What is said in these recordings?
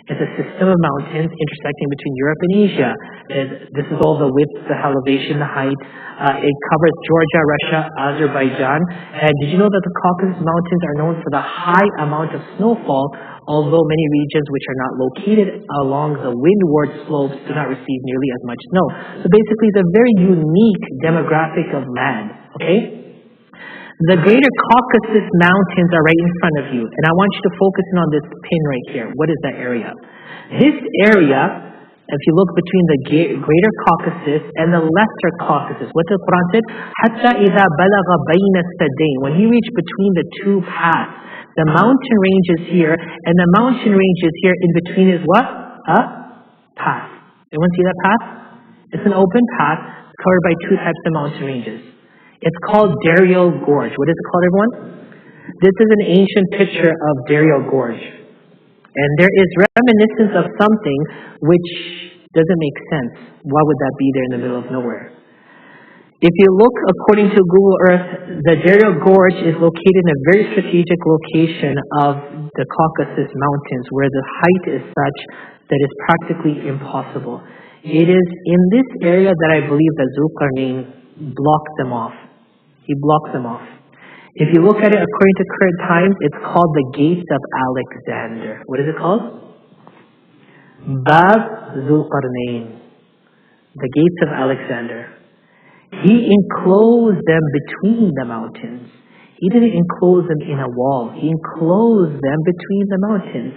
It's a system of mountains intersecting between Europe and Asia. This is all the width, the elevation, the height. It covers Georgia, Russia, Azerbaijan. And did you know that the Caucasus Mountains are known for the high amount of snowfall, although many regions which are not located along the windward slopes do not receive nearly as much snow. So basically, it's a very unique demographic of land. Okay? The Greater Caucasus Mountains are right in front of you, and I want you to focus in on this pin right here. What is that area? This area, if you look between the Greater Caucasus and the Lesser Caucasus, what the Quran said, حَتَّى إِذَا بَلَغَ بَيْنَ السَّدَّيْنِ, when he reached between the two paths, the mountain range is here, and the mountain range is here. In between is what? A path. Anyone see that path? It's an open path covered by two types of mountain ranges. It's called Dajjal Gorge. What is it called, everyone? This is an ancient picture of Dajjal Gorge. And there is reminiscence of something which doesn't make sense. Why would that be there in the middle of nowhere? If you look according to Google Earth, the Dajjal Gorge is located in a very strategic location of the Caucasus Mountains, where the height is such that it's practically impossible. It is in this area that I believe that Qarnain blocked them off. He blocked them off. If you look at it according to current times, it's called the Gates of Alexander. What is it called? Bab Qarnain. The Gates of Alexander. He enclosed them between the mountains. He didn't enclose them in a wall. He enclosed them between the mountains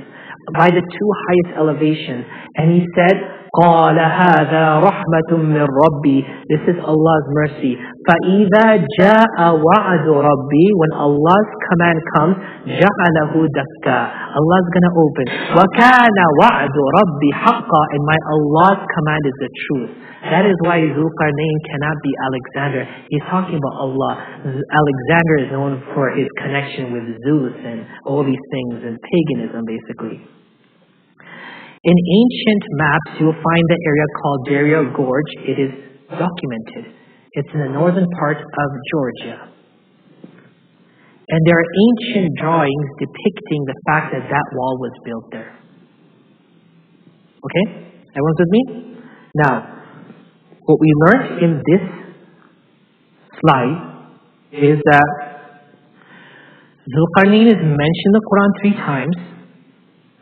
by the two highest elevations. And he said, قال هذا رحمة من ربي. This is Allah's mercy. فإذا جاء وعد ربي, when Allah's command comes, جعله دكا. Allah's gonna open. وكان وعد ربي حقا. And my Allah's command is the truth. That is why Qarnain cannot be Alexander. He's talking about Allah. Alexander is known for his connection with Zeus and all these things and paganism, basically. In ancient maps, you will find the area called Dajjal Gorge. It is documented. It's in the northern part of Georgia. And there are ancient drawings depicting the fact that that wall was built there. Okay? Everyone's with me? Now, what we learned in this slide is that Qarnain is mentioned in the Quran 3 times.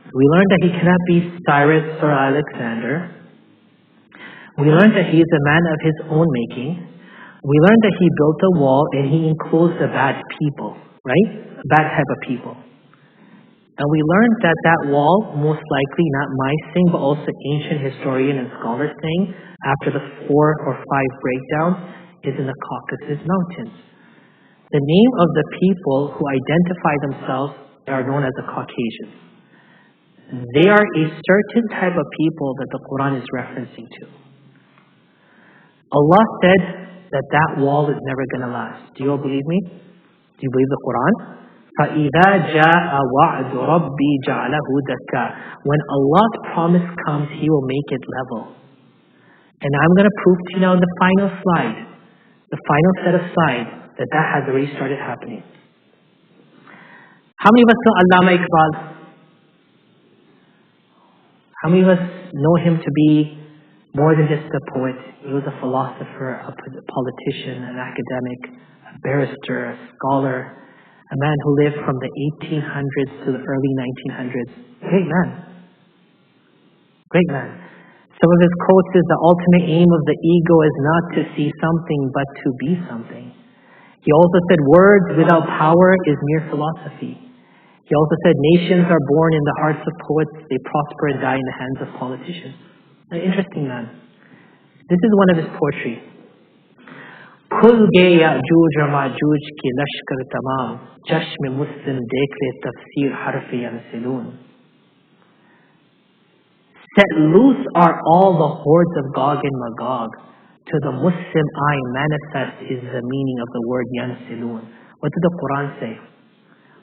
We learned that he cannot be Cyrus or Alexander. We learned that he is a man of his own making. We learned that he built a wall and he enclosed the bad people, right? A bad type of people. And we learned that that wall, most likely not my saying, but also ancient historian and scholar saying, after the 4 or 5 breakdowns, is in the Caucasus Mountains. The name of the people who identify themselves are known as the Caucasians. They are a certain type of people that the Quran is referencing to. Allah said that that wall is never going to last. Do you all believe me? Do you believe the Quran? فَإِذَا جَاءَ وَعْدُ رَبِّي جَعَلَهُ دَكَّا. When Allah's promise comes, He will make it level. And I'm going to prove to you now in the final slide, the final set of slides, that that has already started happening. How many of us know Allama Iqbal? How many of us know him to be more than just a poet? He was a philosopher, a politician, an academic, a barrister, a scholar, a man who lived from the 1800s to the early 1900s. Great man. Great man. Some of his quotes is, the ultimate aim of the ego is not to see something, but to be something. He also said, words without power is mere philosophy. He also said, nations are born in the hearts of poets, they prosper and die in the hands of politicians. An interesting man. This is one of his poetry. Khul ge Ya'juj wa Ma'juj ki lashkar tamam, chashme muslim dekh le tafsir harf yansilun. Set loose are all the hordes of Gog and Magog. To the Muslim eye, manifest is the meaning of the word yansilun. What did the Quran say?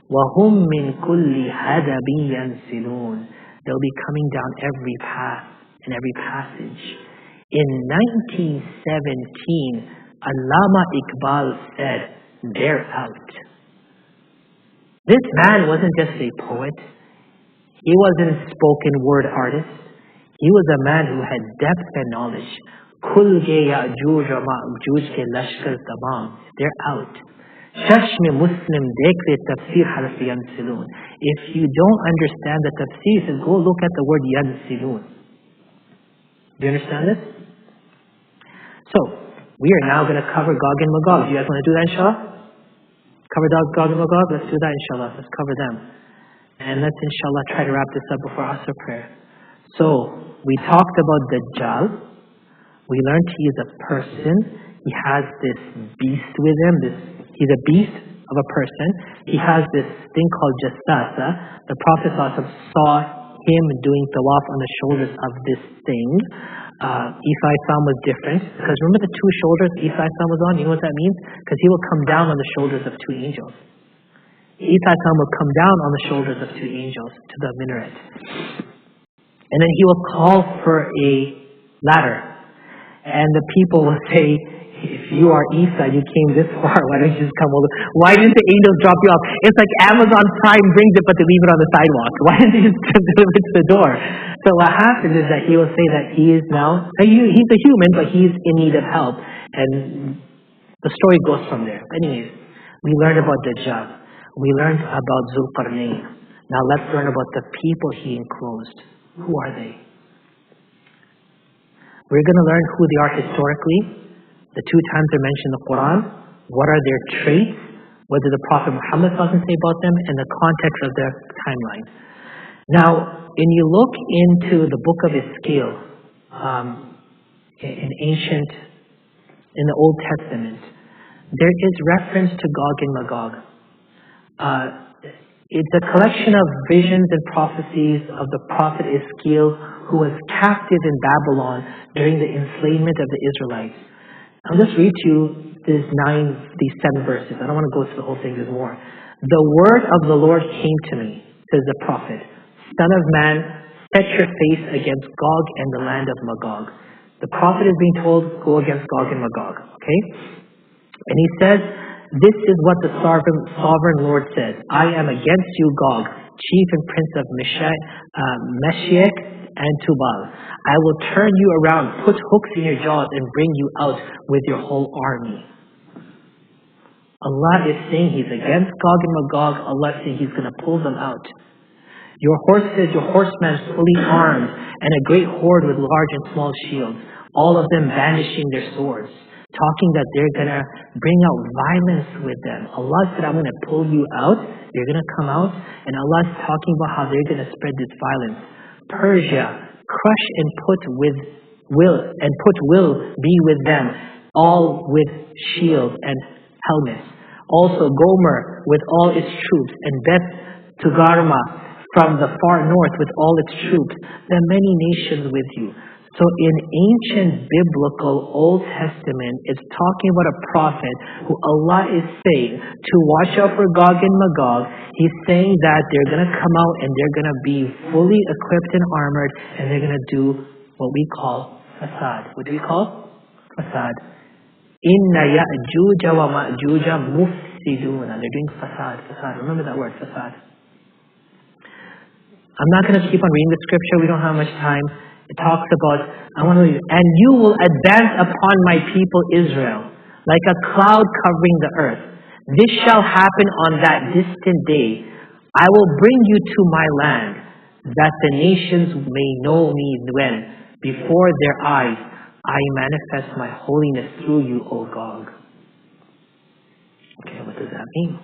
وَهُمْ مِنْ كُلِّ هَدَبٍ يَنْسِلُونَ. They'll be coming down every path and every passage. In 1917, Allama Iqbal said, they're out. This man wasn't just a poet. He wasn't a spoken word artist. He was a man who had depth and knowledge. Kul ke Ya'juj wa Ma'juj ke lashkar tamam. They're out. Chashme Muslim dekh le tafsir harf yansilun. If you don't understand the tafsir, says go look at the word yansilun. Do you understand this? So, we are now going to cover Gog and Magog. Do you guys want to do that, inshallah? Cover Gog and Magog? Let's do that, inshallah. Let's cover them. And let's, inshallah, try to wrap this up before Asr prayer. So, we talked about Dajjal. We learned he is a person. He has this beast with him. He's a beast of a person. He has this thing called Jassasa. The Prophet saw him doing tawaf on the shoulders of this thing. Isa was different. Because remember the two shoulders Isa was on? You know what that means? Because he will come down on the shoulders of two angels. Isa will come down on the shoulders of two angels to the minaret. And then he will call for a ladder. And the people will say, if you are Isa, you came this far, why don't you just come over? Why didn't the angels drop you off? It's like Amazon Prime brings it, but they leave it on the sidewalk. Why didn't they just deliver it to the door? So what happens is that he will say that he is now, he's a human, but he's in need of help. And the story goes from there. Anyways, we learned about Dajjal. We learned about Dzul Qarnain. Now let's learn about the people he enclosed. Who are they? We're going to learn who they are historically, the two times they're mentioned in the Quran, what are their traits, what did the Prophet Muhammad say about them, and the context of their timeline. Now, when you look into the book of Ezekiel, in the Old Testament, there is reference to Gog and Magog. It's a collection of visions and prophecies of the prophet Ezekiel, who was captive in Babylon during the enslavement of the Israelites. I'll just read to you these 7 verses. I don't want to go through the whole thing, there's more. The word of the Lord came to me, says the prophet, Son of man, set your face against Gog and the land of Magog. The prophet is being told, go against Gog and Magog. Okay? And he says, this is what the sovereign Lord says. I am against you, Gog, chief and prince of Meshech and Tubal. I will turn you around, put hooks in your jaws, and bring you out with your whole army. Allah is saying He's against Gog and Magog. Allah is saying He's going to pull them out. Your horses, your horsemen fully armed, and a great horde with large and small shields, all of them brandishing their swords, talking that they're going to bring out violence with them. Allah said, I'm going to pull you out. You're going to come out. And Allah is talking about how they're going to spread this violence. Persia, crush and put will be with them, all with shields and helmets. Also Gomer with all its troops, and Beth Togarma from the far north with all its troops. There are many nations with you. So in ancient biblical Old Testament, it's talking about a prophet who Allah is saying to watch out for Gog and Magog. He's saying that they're going to come out and they're going to be fully equipped and armored, and they're going to do what we call fasad. What do we call? Fasad. Inna Ya'juj wa Ma'juj mufsiduna. They're doing fasad. Fasad. Remember that word, fasad. I'm not going to keep on reading the scripture. We don't have much time. It talks about, and you will advance upon my people Israel, like a cloud covering the earth. This shall happen on that distant day. I will bring you to my land, that the nations may know me when, before their eyes, I manifest my holiness through you, O Gog. Okay, what does that mean?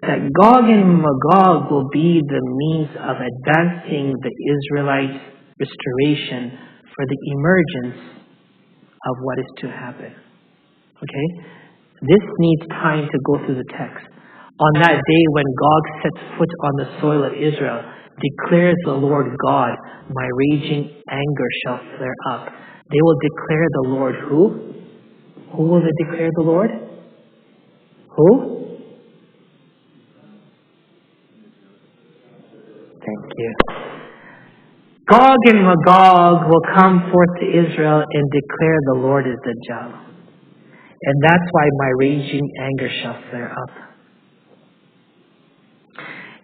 That Gog and Magog will be the means of advancing the Israelites' restoration for the emergence of what is to happen. Okay? This needs time to go through the text. On that day when Gog sets foot on the soil of Israel, declares the Lord God, my raging anger shall flare up. They will declare the Lord who? Who will they declare the Lord? Who? Thank you. Gog and Magog will come forth to Israel and declare the Lord is Dajjal. And that's why my raging anger shall flare up.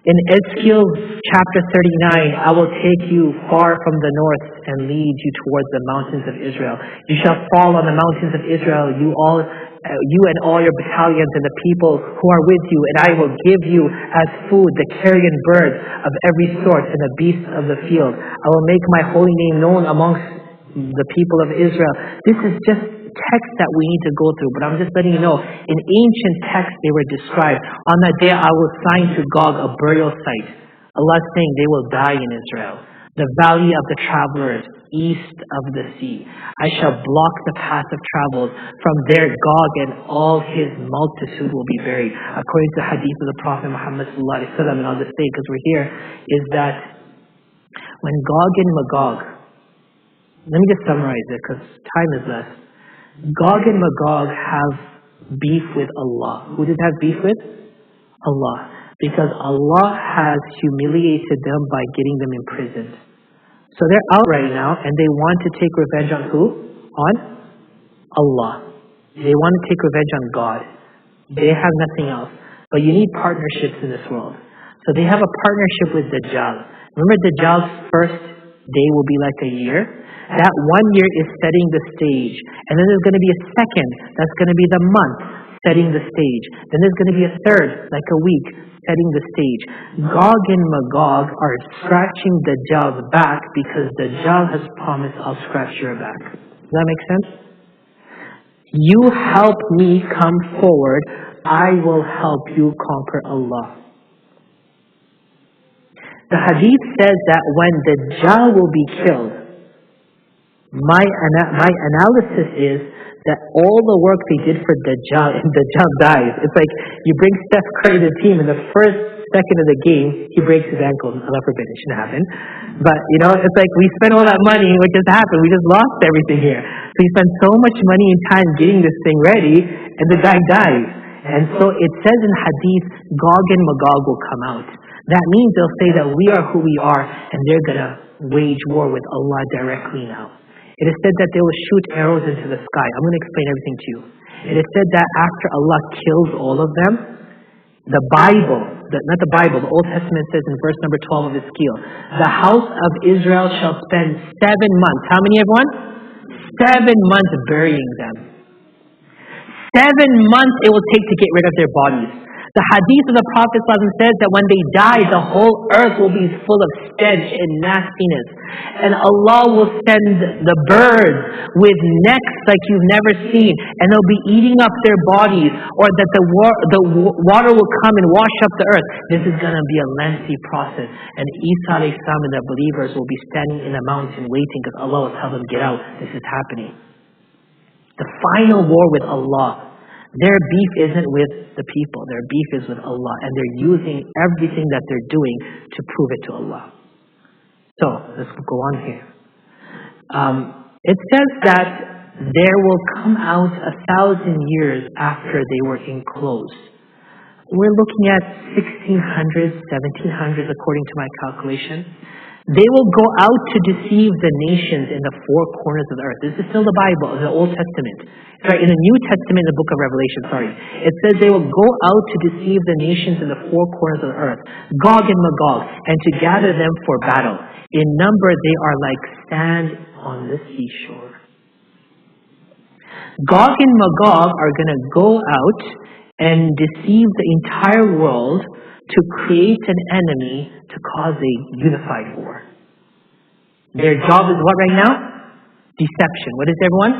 In Ezekiel chapter 39, I will take you far from the north and lead you towards the mountains of Israel. You shall fall on the mountains of Israel, you and all your battalions and the people who are with you, and I will give you as food the carrion birds of every sort and the beasts of the field. I will make my holy name known amongst the people of Israel. This is just text that we need to go through, but I'm just letting you know, in ancient texts they were described. On that day I will assign to Gog a burial site. Allah is saying they will die in Israel. The valley of the travelers, east of the sea. I shall block the path of travel. From there Gog and all his multitude will be buried. According to the hadith of the Prophet Muhammad sallallahu alaihi wasallam, and I'll just say because we're here, is that when Gog and Magog, let me just summarize it because time is less. Gog and Magog have beef with Allah. Who did they have beef with? Allah. Because Allah has humiliated them by getting them imprisoned. So they're out right now and they want to take revenge on who? On Allah. They want to take revenge on God. They have nothing else. But you need partnerships in this world. So they have a partnership with Dajjal. Remember Dajjal's first day will be like a year? That 1 year is setting the stage. And then there's going to be a second, that's going to be the month, setting the stage. Then there's going to be a third, like a week, setting the stage. Gog and Magog are scratching Dajjal's back because Dajjal has promised, I'll scratch your back. Does that make sense? You help me come forward, I will help you conquer Allah. The hadith says that when Dajjal will be killed, my analysis is that all the work they did for Dajjal, and Dajjal dies. It's like you bring Steph Curry to the team, in the first second of the game, he breaks his ankle. Allah forbid, it shouldn't happen. But, it's like we spent all that money, what just happened? We just lost everything here. So you spend so much money and time getting this thing ready, and the guy dies. And so it says in hadith, Gog and Magog will come out. That means they'll say that we are who we are, and they're going to wage war with Allah directly now. It is said that they will shoot arrows into the sky. I'm going to explain everything to you. It is said that after Allah kills all of them, the Bible, not the Bible, the Old Testament says in verse number 12 of Ezekiel, the house of Israel shall spend 7 months. How many, everyone? 7 months burying them. 7 months it will take to get rid of their bodies. The hadith of the Prophet says that when they die, the whole earth will be full of stench and nastiness. And Allah will send the birds with necks like you've never seen. And they'll be eating up their bodies. Or that the water will come and wash up the earth. This is going to be a lengthy process. And Isa alayhi salam and the believers will be standing in a mountain waiting because Allah will tell them, get out, this is happening. The final war with Allah. Their beef isn't with the people. Their beef is with Allah. And they're using everything that they're doing to prove it to Allah. So, let's go on here. It says that there will come out 1,000 years after they were enclosed. We're looking at 1600s, 1700s according to my calculation. They will go out to deceive the nations in the 4 corners of the earth. This is still the Bible, the Old Testament. Sorry, in the New Testament, the book of Revelation, it says they will go out to deceive the nations in the 4 corners of the earth, Gog and Magog, and to gather them for battle. In number, they are like sand on the seashore. Gog and Magog are going to go out and deceive the entire world to create an enemy to cause a unified war. Their job is what right now? Deception. What is everyone?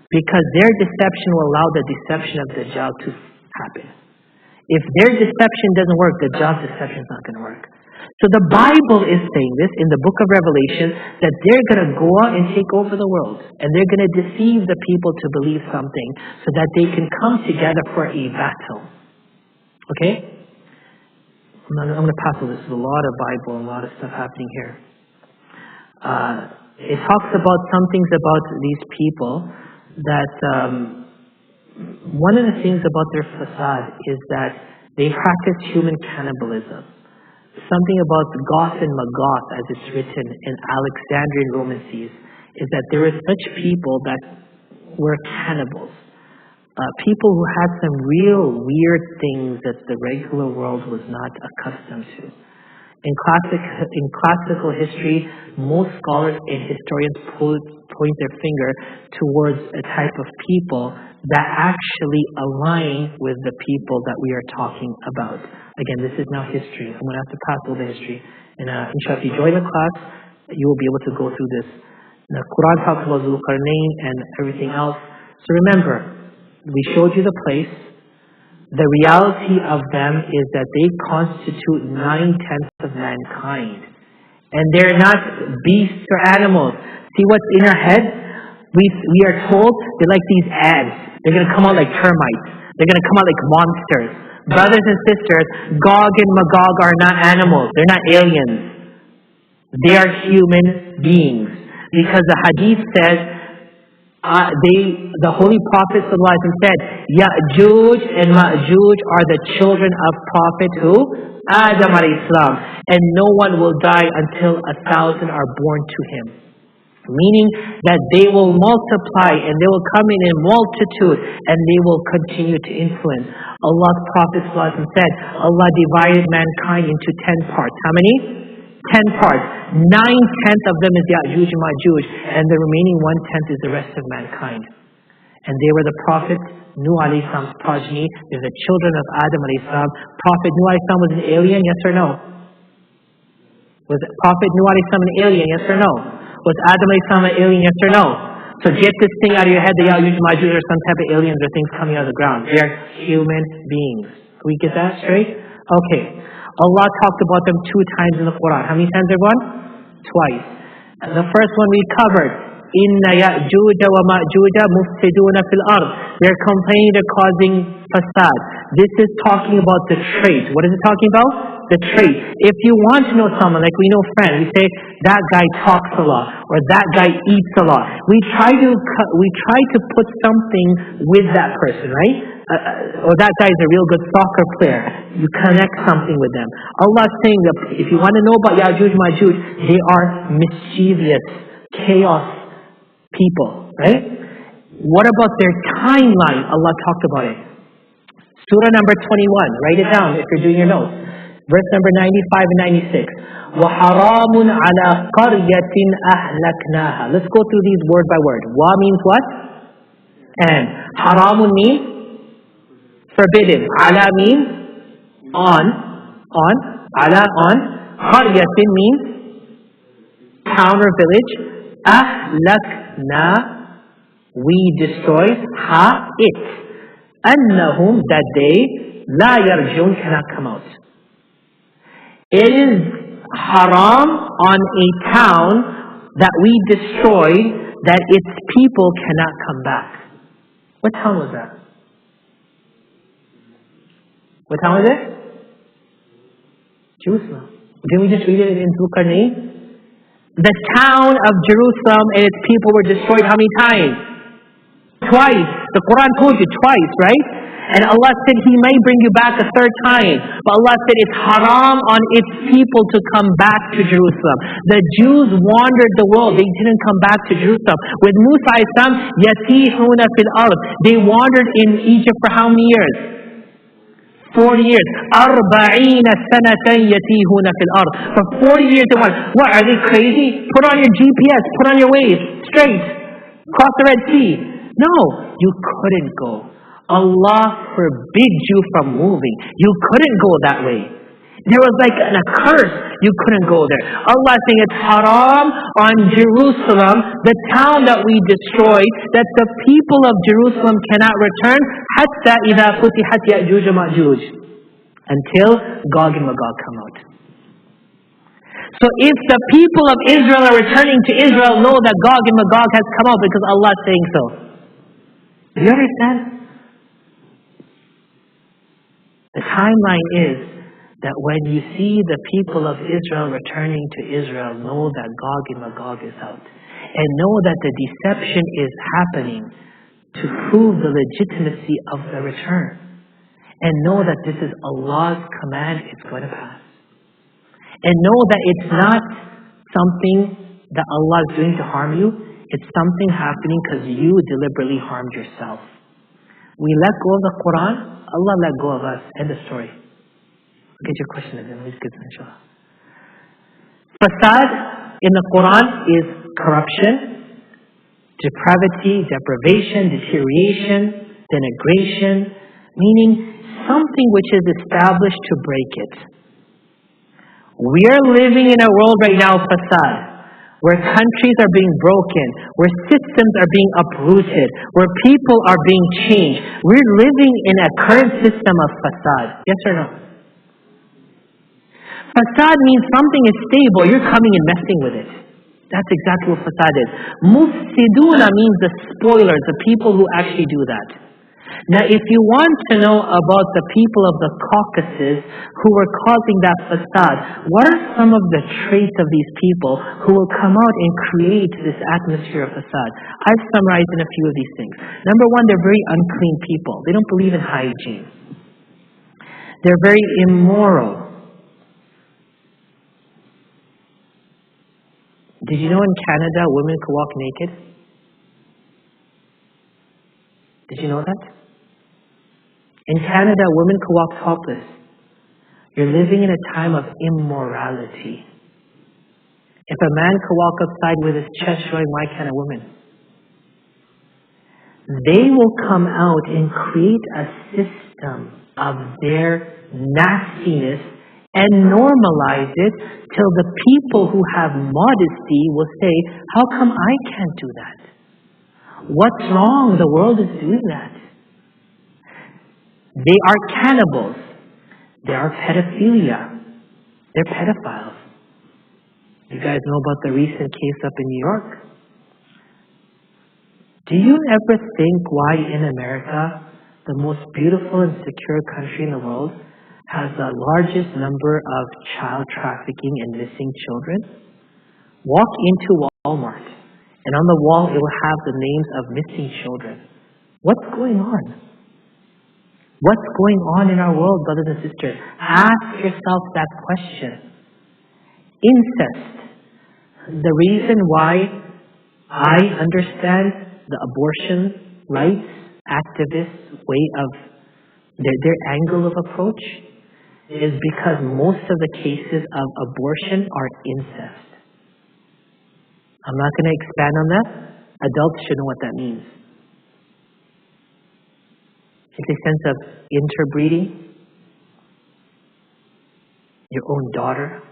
Because their deception will allow the deception of Dajjal to happen. If their deception doesn't work, Dajjal's deception is not going to work. So the Bible is saying this in the book of Revelation, that they're going to go out and take over the world. And they're going to deceive the people to believe something so that they can come together for a battle. Okay? I'm going to pass on this. There's a lot of Bible and a lot of stuff happening here. It talks about some things about these people that one of the things about their facade is that they practice human cannibalism. Something about Goth and Magog, as it's written in Alexandrian Roman seas, is that there were such people that were cannibals. people who had some real weird things that the regular world was not accustomed to. In classical history, most scholars and historians point their finger towards a type of people that actually align with the people that we are talking about. Again, this is now history. I'm going to have to pass over history. And inshallah, if you join the class, you will be able to go through this. The Quran talks about Dzul Qarnain and everything else. So remember, we showed you the place. The reality of them is that they constitute 9/10 of mankind. And they're not beasts or animals. See what's in our head? We are told they're like these ants. They're going to come out like termites. They're going to come out like monsters. Brothers and sisters, Gog and Magog are not animals. They're not aliens. They are human beings. Because the hadith says, the Holy Prophet ﷺ said, Ya'juj and Ma'juj are the children of Prophet who? Adam alayhi salam. And no one will die until 1,000 are born to him. Meaning that they will multiply and they will come in multitude and they will continue to influence. Allah's Prophet ﷺ said, Allah divided mankind into 10 parts. How many? 10 parts. 9/10 of them is Ya'juj and Ma'juj, and the remaining 1/10 is the rest of mankind. And they were the Prophet Nuh alayhi salam's progeny. They're the children of Adam alayhi salam. Prophet Nuh alayhi salam was an alien, yes or no? Was Prophet Nuh alayhi salam an alien, yes or no? Was Adam alayhi salam an alien, yes or no? So get this thing out of your head, the Ya'juj and Ma'juj are some type of aliens or things coming out of the ground. They are human beings. Can we get that straight? Okay. Allah talked about them 2 times in the Quran. How many times, everyone? Twice. And the first one we covered. Inna Ya'juj wa Ma'juj mufsiduna fil ard. They're complaining, they're causing fasad. This is talking about the trait. What is it talking about? The trait. If you want to know someone, like we know friends, we say, that guy talks a lot, or that guy eats a lot. We try to put something with that person, right? Or that guy is a real good soccer player. You connect something with them. Allah is saying that if you want to know about Ya'juj Ma'juj, they are mischievous, chaos people, right? What about their timeline? Allah talked about it. Surah number 21. Write it down if you're doing your notes. Verse number 95 and 96. وَحَرَامٌ عَلَىٰ قَرْيَةٍ أَهْلَكْنَاهَا. Let's go through these word by word. Wa means what? And. Haramun means forbidden. Ala means on. Ala on. Qaryatin means town or village. Ahlakna, we destroyed. Ha, it. Annahum, that they, la yarjun, cannot come out. It is haram on a town that we destroyed that its people cannot come back. What town was that? What town was it? Jerusalem. Didn't we just read it in Dzul Qarnain? The town of Jerusalem and its people were destroyed how many times? Twice. The Quran told you twice, right? And Allah said He may bring you back a 3rd time. But Allah said it's haram on its people to come back to Jerusalem. The Jews wandered the world. They didn't come back to Jerusalem. With Musa Islam, yatihuna fil ard. They wandered in Egypt for how many years? 40 years. 40 sanatan yatihuna fil ard. For 40 years they wandered. What, are they crazy? Put on your GPS, put on your waves, straight. Cross the Red Sea. No, you couldn't go. Allah forbid you from moving. You couldn't go that way. There was like a curse. You couldn't go there. Allah is saying it's haram on Jerusalem, the town that we destroyed, that the people of Jerusalem cannot return حتى إذا فتحت يأجوج ومأجوج, until Gog and Magog come out. So if the people of Israel are returning to Israel, know that Gog and Magog has come out because Allah is saying so. Do you understand? The timeline is that when you see the people of Israel returning to Israel, know that Gog and Magog is out. And know that the deception is happening to prove the legitimacy of the return. And know that this is Allah's command, it's going to pass. And know that it's not something that Allah is doing to harm you. It's something happening because you deliberately harmed yourself. We let go of the Quran, Allah let go of us. End of story. I'll get your question again. Let me just get to inshallah. Fasad in the Quran is corruption, depravity, deprivation, deterioration, denigration, meaning something which is established to break it. We are living in a world right now, fasad, where countries are being broken, where systems are being uprooted, where people are being changed. We're living in a current system of fasad. Yes or no? Fasad means something is stable, you're coming and messing with it. That's exactly what fasad is. Mufsiduna means the spoilers, the people who actually do that. Now, if you want to know about the people of the Caucasus who were causing that fasad, what are some of the traits of these people who will come out and create this atmosphere of fasad? I've summarized in a few of these things. Number one, they're very unclean people. They don't believe in hygiene. They're very immoral. Did you know in Canada women could walk naked? Did you know that? In Canada, women could walk topless. You're living in a time of immorality. If a man could walk outside with his chest showing, why can't a woman? They will come out and create a system of their nastiness and normalize it till the people who have modesty will say, how come I can't do that? What's wrong? The world is doing that. They are cannibals. They are pedophilia. They're pedophiles. You guys know about the recent case up in New York? Do you ever think why in America, the most beautiful and secure country in the world, has the largest number of child trafficking and missing children? Walk into Walmart, and on the wall it will have the names of missing children. What's going on? What's going on in our world, brothers and sisters? Ask yourself that question. Incest. The reason why I understand the abortion rights activists' way of their angle of approach is because most of the cases of abortion are incest. I'm not going to expand on that. Adults should know what that means. It's a sense of interbreeding, your own daughter.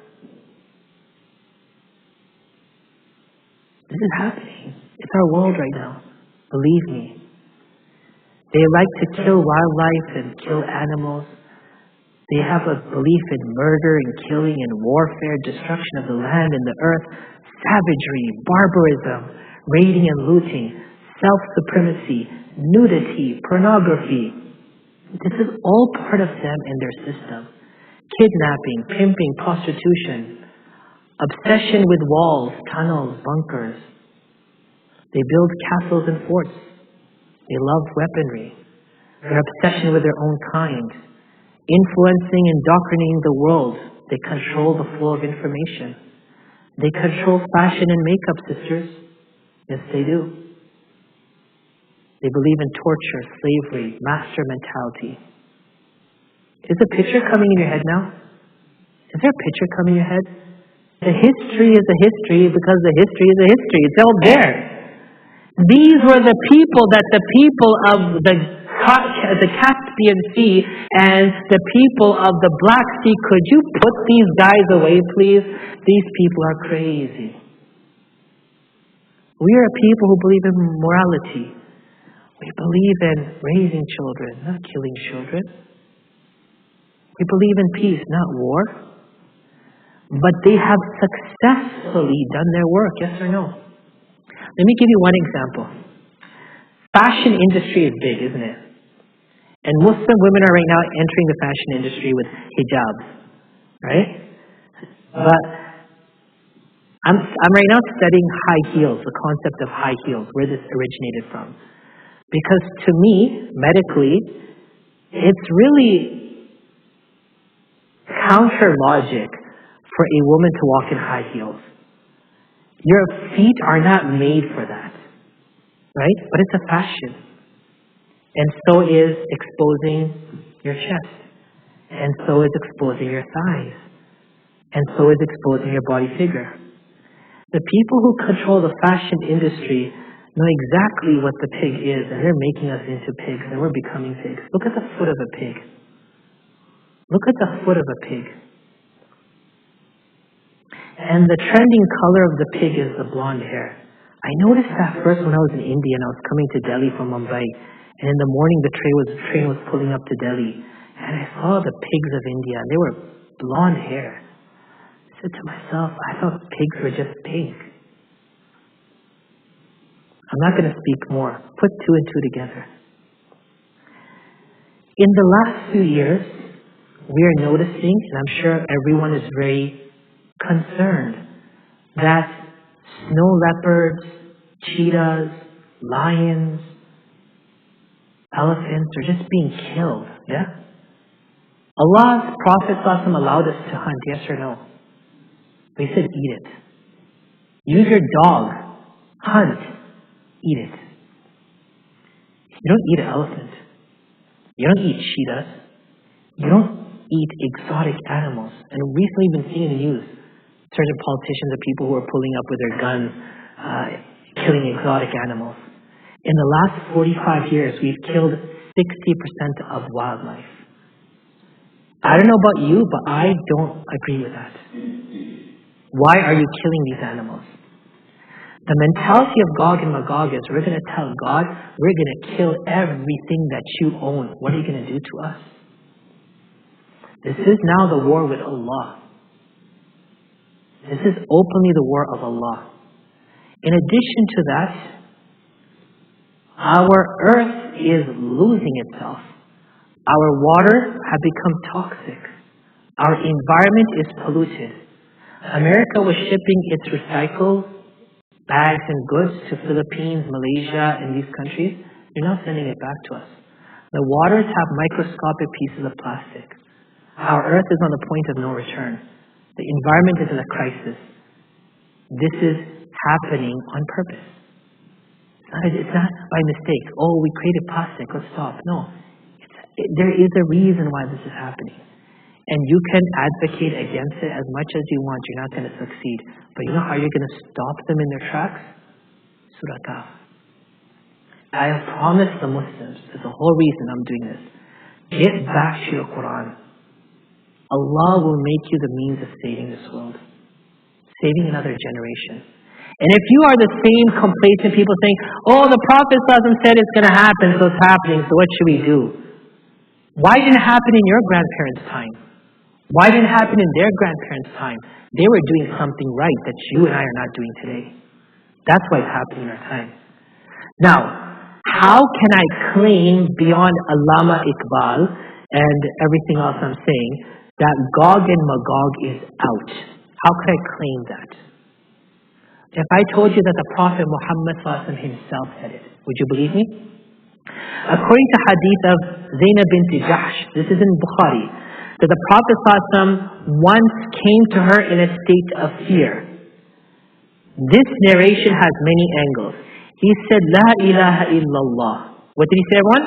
This is happening. It's our world right now. Believe me. They like to kill wildlife and kill animals. They have a belief in murder and killing and warfare, destruction of the land and the earth, savagery, barbarism, raiding and looting, self-supremacy, nudity, pornography. This is all part of them and their system. Kidnapping, pimping, prostitution, obsession with walls, tunnels, bunkers. They build castles and forts. They love weaponry. Their obsession with their own kind. Influencing and indoctrinating the world. They control the flow of information. They control fashion and makeup, sisters. Yes, they do. They believe in torture, slavery, master mentality. Is a picture coming in your head now? Is there a picture coming in your head? The history is a history because the history is a history. It's all there. These were the people that the people of the Caspian Sea and the people of the Black Sea, could you put these guys away, please? These people are crazy. We are a people who believe in morality. We believe in raising children, not killing children. We believe in peace, not war. But they have successfully done their work, yes or no? Let me give you one example. Fashion industry is big, isn't it? And Muslim women are right now entering the fashion industry with hijabs, right? But I'm right now studying high heels, the concept of high heels, where this originated from. Because to me, medically, it's really counter logic for a woman to walk in high heels. Your feet are not made for that, right? But it's a fashion. And so is exposing your chest. And so is exposing your thighs. And so is exposing your body figure. The people who control the fashion industry know exactly what the pig is, and they're making us into pigs, and we're becoming pigs. Look at the foot of a pig. Look at the foot of a pig. And the trending color of the pig is the blonde hair. I noticed that first when I was in India and I was coming to Delhi from Mumbai. And in the morning the train was pulling up to Delhi. And I saw the pigs of India, and they were blonde hair. I said to myself, I thought pigs were just pink. I'm not going to speak more. Put two and two together. In the last few years, we are noticing, and I'm sure everyone is very concerned, that snow leopards, cheetahs, lions, elephants are just being killed. Yeah? Allah's Prophet ﷺ allowed us to hunt, yes or no? But He said eat it. Use your dog. Hunt. Eat it. You don't eat an elephant. You don't eat cheetahs. You don't eat exotic animals. And recently we've been seeing in the news certain politicians or people who are pulling up with their guns, killing exotic animals. In the last 45 years, we've killed 60% of wildlife. I don't know about you, but I don't agree with that. Why are you killing these animals? The mentality of Gog and Magog is we're going to tell God, we're going to kill everything that you own. What are you going to do to us? This is now the war with Allah. This is openly the war of Allah. In addition to that, our earth is losing itself. Our water has become toxic. Our environment is polluted. America was shipping its recycled bags and goods to Philippines, Malaysia, and these countries. They're now sending it back to us. The waters have microscopic pieces of plastic. Our earth is on the point of no return. The environment is in a crisis. This is happening on purpose. It's not by mistake. Oh, we created plastic, let's stop. No. There is a reason why this is happening. And you can advocate against it as much as you want. You're not going to succeed. But you know how you're going to stop them in their tracks? Surah Kaf. I have promised the Muslims, there's a whole reason I'm doing this. Get back to your Quran. Allah will make you the means of saving this world. Saving another generation. And if you are the same complacent people saying, oh, the Prophet said it's going to happen, so it's happening, so what should we do? Why didn't it happen in your grandparents' time? Why didn't it happen in their grandparents' time? They were doing something right that you and I are not doing today. That's why it's happening in our time. Now, how can I claim beyond Allama Iqbal and everything else I'm saying that Gog and Magog is out? How could I claim that? If I told you that the Prophet Muhammad himself said it, would you believe me? According to hadith of Zainab bint Jahsh, this is in Bukhari, that the Prophet once came to her in a state of fear. This narration has many angles. He said, La ilaha illallah. What did he say, everyone?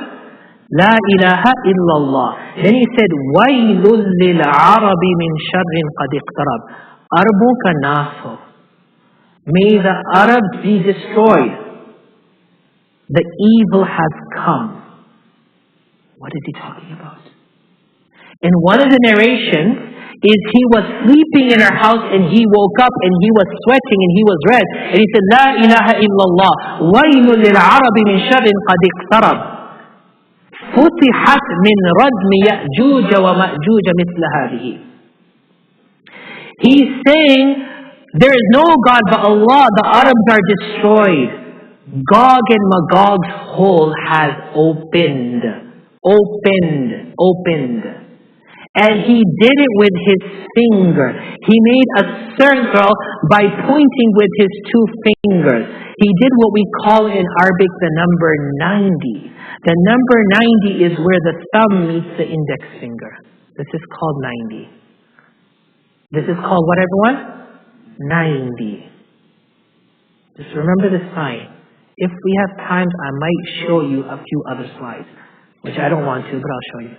La ilaha illallah. Then he said, Waylul lil arabi min sharrin qad iqtarab. Arbuka naso. May the Arabs be destroyed. The evil has come. What is he talking about? In one of the narrations is he was sleeping in her house and he woke up and he was sweating and he was red. And he said, La ilaha illallah. Waylul lil arabi min sharrin qad iqtarab. Futihat min radmi ya'juj wa ma'juj mithla hadihi. He's saying, there is no God but Allah. The Arabs are destroyed. Gog and Magog's hole has opened. And he did it with his finger. He made a circle by pointing with his two fingers. He did what we call in Arabic the number 90. The number 90 is where the thumb meets the index finger. This is called 90. This is called what, everyone? 90. Just remember the sign. If we have time, I might show you a few other slides, which I don't want to, but I'll show you.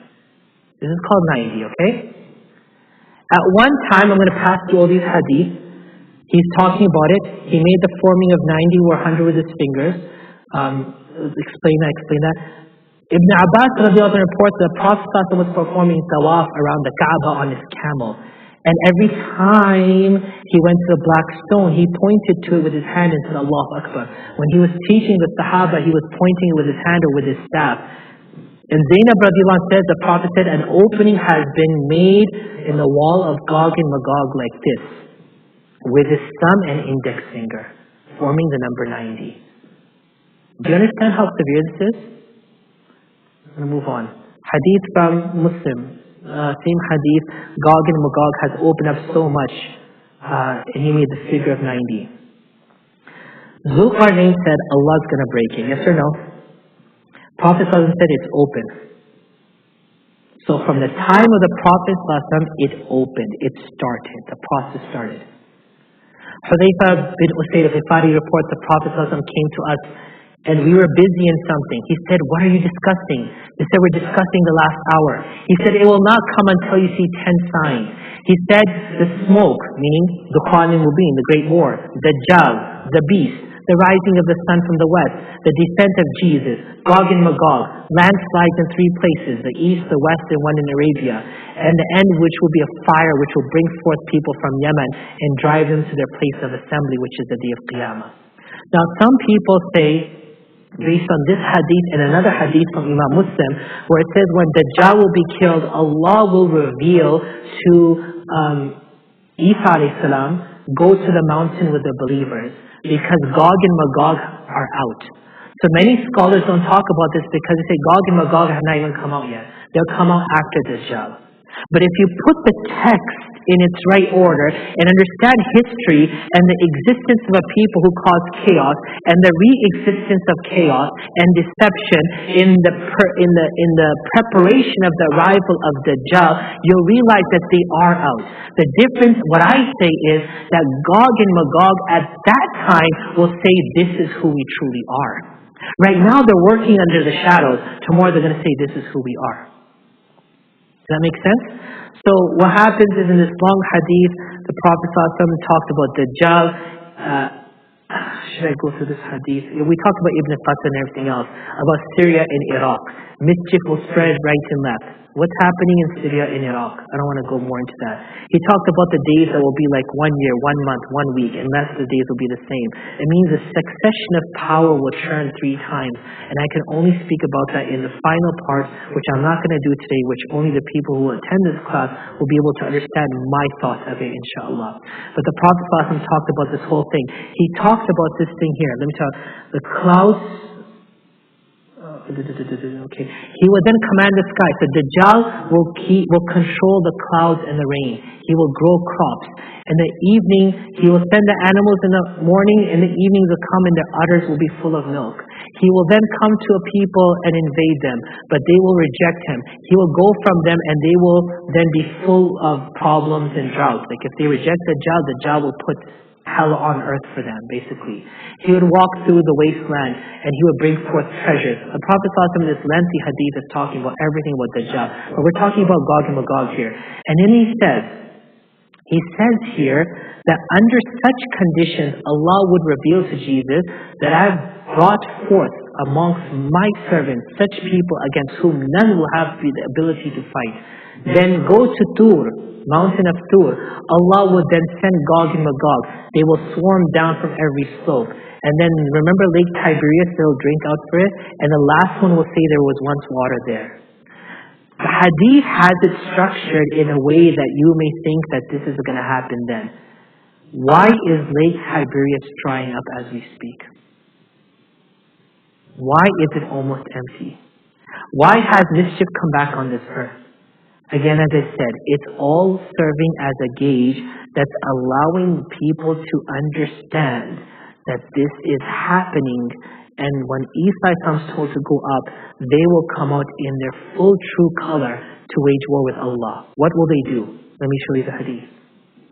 This is called 90, okay? At one time, I'm going to pass through all these hadith. He's talking about it. He made the forming of 90 or 100 with his fingers. Explain that. Ibn Abbas reports that the Prophet was performing tawaf around the Kaaba on his camel. And every time he went to the black stone, he pointed to it with his hand and said, Allahu Akbar. When he was teaching the Sahaba, he was pointing it with his hand or with his staff. And Zainab radiallahu anha said, the Prophet said, an opening has been made in the wall of Gog and Magog like this, with his thumb and index finger, forming the number 90. Do you understand how severe this is? I'm going to move on. Hadith from Muslim. Same hadith. Gog and Magog has opened up so much, and he made the figure of 90. Dzul Qarnain said, Allah's going to break it. Yes or no? Prophet said it's open. So from the time of the Prophet it opened. It started. The process started. Hudayfa bin Usayd al-Ghifari reports the Prophet came to us and we were busy in something. He said, what are you discussing? They said, we're discussing the last hour. He said, it will not come until you see 10 signs. He said, the smoke, meaning the Qarnain Mubin, the great war, the Dajjal, the beast, the rising of the sun from the west, the descent of Jesus, Gog and Magog, landslides in 3 places, the east, the west, and one in Arabia, and the end which will be a fire which will bring forth people from Yemen and drive them to their place of assembly, which is the day of Qiyamah. Now some people say, based on this hadith and another hadith from Imam Muslim, where it says when Dajjal will be killed, Allah will reveal to Isa alayhi salam, go to the mountain with the believers, because Gog and Magog are out. So many scholars don't talk about this because they say Gog and Magog have not even come out yet. They'll come out after Dajjal. But if you put the text in its right order and understand history and the existence of a people who cause chaos and the re-existence of chaos and deception in the preparation of the arrival of Dajjal, you'll realize that they are out. The difference, what I say is that Gog and Magog at that time will say this is who we truly are. Right now they're working under the shadows. Tomorrow they're going to say this is who we are. Does that make sense? So what happens is in this long hadith, the Prophet ﷺ talked about Dajjal. Should I go through this hadith? We talked about Ibn Qasr and everything else, about Syria and Iraq. Mischief will spread right and left. What's happening in Syria and Iraq? I don't want to go more into that. He talked about the days that will be like 1 year, 1 month, 1 week, and the rest of the days will be the same. It means the succession of power will churn 3 times. And I can only speak about that in the final part, which I'm not going to do today, which only the people who attend this class will be able to understand my thoughts of it, inshallah. But the Prophet ﷺ talked about this whole thing. He talked about this thing here. Let me tell you. The clouds... Okay. He will then command the sky. So Dajjal will control the clouds and the rain. He will grow crops. In the evening, he will send the animals in the morning. In the evening, they'll come and their udders will be full of milk. He will then come to a people and invade them, but they will reject him. He will go from them and they will then be full of problems and droughts. Like if they reject Dajjal will put hell on earth for them, basically. He would walk through the wasteland and he would bring forth treasures. The Prophet in this lengthy hadith is talking about everything about Dajjal, but we're talking about Gog and Magog here. And then he says here that under such conditions, Allah would reveal to Jesus that I've brought forth amongst my servants such people against whom none will have the ability to fight. Then go to Tur, mountain of Tur. Allah would then send Gog and Magog. They will swarm down from every slope. And then remember Lake Tiberias, they'll drink out for it. And the last one will say there was once water there. The hadith has it structured in a way that you may think that this is going to happen then. Why is Lake Tiberias drying up as we speak? Why is it almost empty? Why has mischief come back on this earth? Again, as I said, it's all serving as a gauge that's allowing people to understand that this is happening. And when Isa comes told to go up, they will come out in their full true color to wage war with Allah. What will they do? Let me show you the hadith.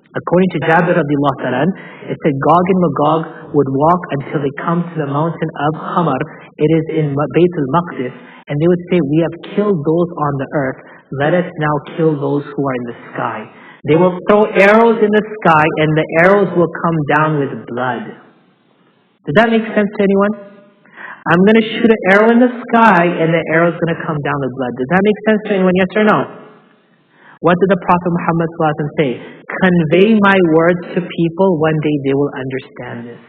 According to Jabir radiallahu ta'ala, it said Gog and Magog would walk until they come to the mountain of Khamar. It is in Bayt al-Maqdis. And they would say, we have killed those on the earth. Let us now kill those who are in the sky. They will throw arrows in the sky and the arrows will come down with blood. Does that make sense to anyone? I'm going to shoot an arrow in the sky and the arrow is going to come down with blood. Does that make sense to anyone? Yes or no? What did the Prophet Muhammad say? Convey my words to people, one day they will understand this.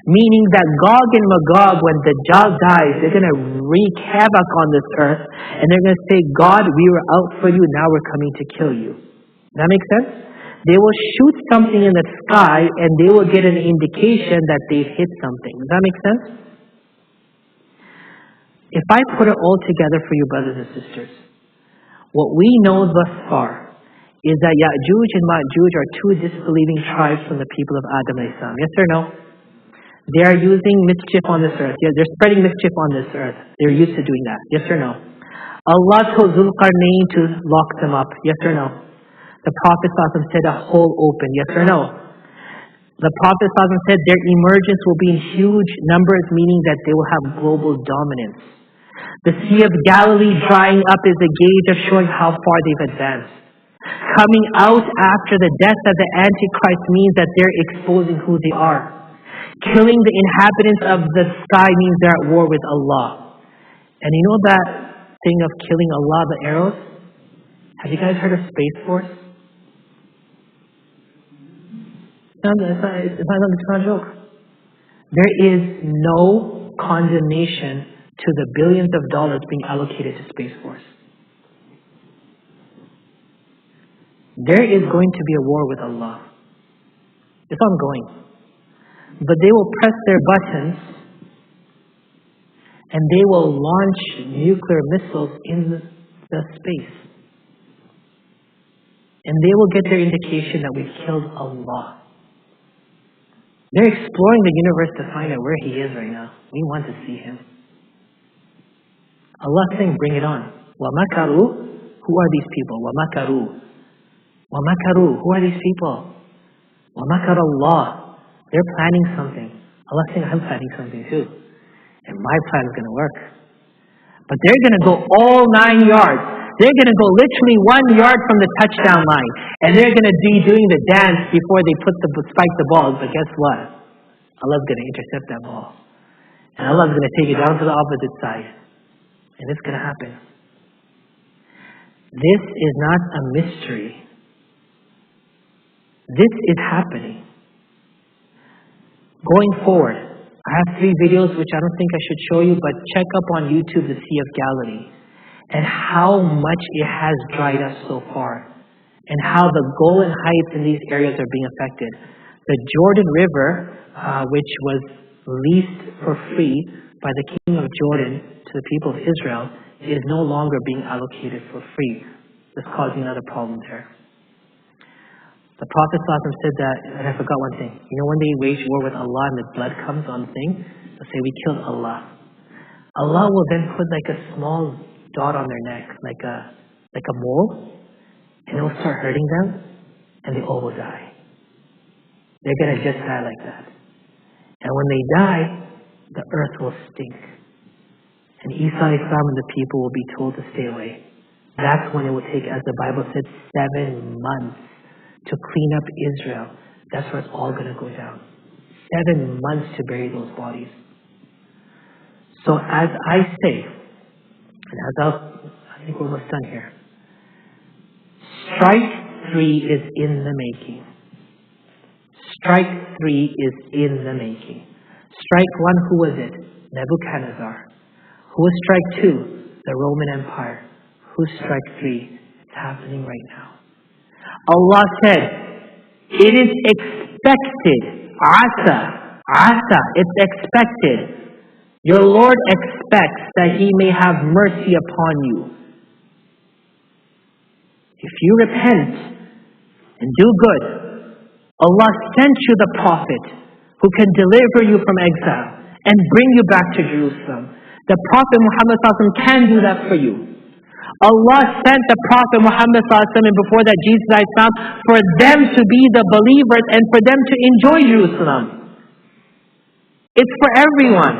Meaning that Gog and Magog, when Dajjal dies, they're going to wreak havoc on this earth and they're going to say, God, we were out for you, now we're coming to kill you. Does that make sense? They will shoot something in the sky and they will get an indication that they've hit something. Does that make sense? If I put it all together for you, brothers and sisters, what we know thus far is that Ya'juj and Ma'juj are two disbelieving tribes from the people of Adam alayhi salam. Yes or no? They are using mischief on this earth. Yeah, they're spreading mischief on this earth. They're used to doing that. Yes or no? Allah told Dzul Qarnain to lock them up. Yes or no? The Prophet ﷺ said a hole open. Yes or no? The Prophet ﷺ said their emergence will be in huge numbers, meaning that they will have global dominance. The Sea of Galilee drying up is a gauge of showing how far they've advanced. Coming out after the death of the Antichrist means that they're exposing who they are. Killing the inhabitants of the sky means they're at war with Allah. And you know that thing of killing Allah, the arrows? Have you guys heard of Space Force? It's not a joke. There is no condemnation to the billions of dollars being allocated to Space Force. There is going to be a war with Allah. It's ongoing. But they will press their buttons and they will launch nuclear missiles in the space. And they will get their indication that we've killed Allah. They're exploring the universe to find out where He is right now. We want to see Him. Allah saying, bring it on. وَمَكَرُوا. Who are these people? وَمَكَرُوا. وَمَكَرُوا. Who are these people? وَمَكَرَ اللَّهِ. They're planning something. Allah saying, I'm planning something too. And my plan is going to work. But they're going to go all 9 yards. They're going to go literally 1 yard from the touchdown line. And they're going to be doing the dance before they spike the ball. But guess what? Allah's going to intercept that ball. And Allah's going to take it down to the opposite side. And it's going to happen. This is not a mystery. This is happening. Going forward, I have 3 videos which I don't think I should show you, but check up on YouTube the Sea of Galilee and how much it has dried up so far and how the Golan Heights in these areas are being affected. The Jordan River, which was leased for free by the king of Jordan to the people of Israel, is no longer being allocated for free. That's causing another problem there. The Prophet ﷺ said that, and I forgot one thing. You know when they wage war with Allah and the blood comes on the thing, they'll say, we killed Allah. Allah will then put like a small dot on their neck, like a mole, and it will start hurting them, and they all will die. They're going to just die like that. And when they die, the earth will stink. And Isa Islam and the people will be told to stay away. That's when it will take, as the Bible said, 7 months to clean up Israel. That's where it's all going to go down. 7 months to bury those bodies. So as I say, and I think we're almost done here. Strike 3 is in the making. Strike 3 is in the making. Strike 1, who was it? Nebuchadnezzar. Who was strike 2? The Roman Empire. Who's strike 3? It's happening right now. Allah said, it is expected. Asa. It's expected. Your Lord expects that He may have mercy upon you. If you repent and do good, Allah sent you the Prophet who can deliver you from exile and bring you back to Jerusalem. The Prophet Muhammad ﷺ can do that for you. Allah sent the Prophet Muhammad ﷺ and before that Jesus ﷺ for them to be the believers and for them to enjoy Jerusalem. It's for everyone.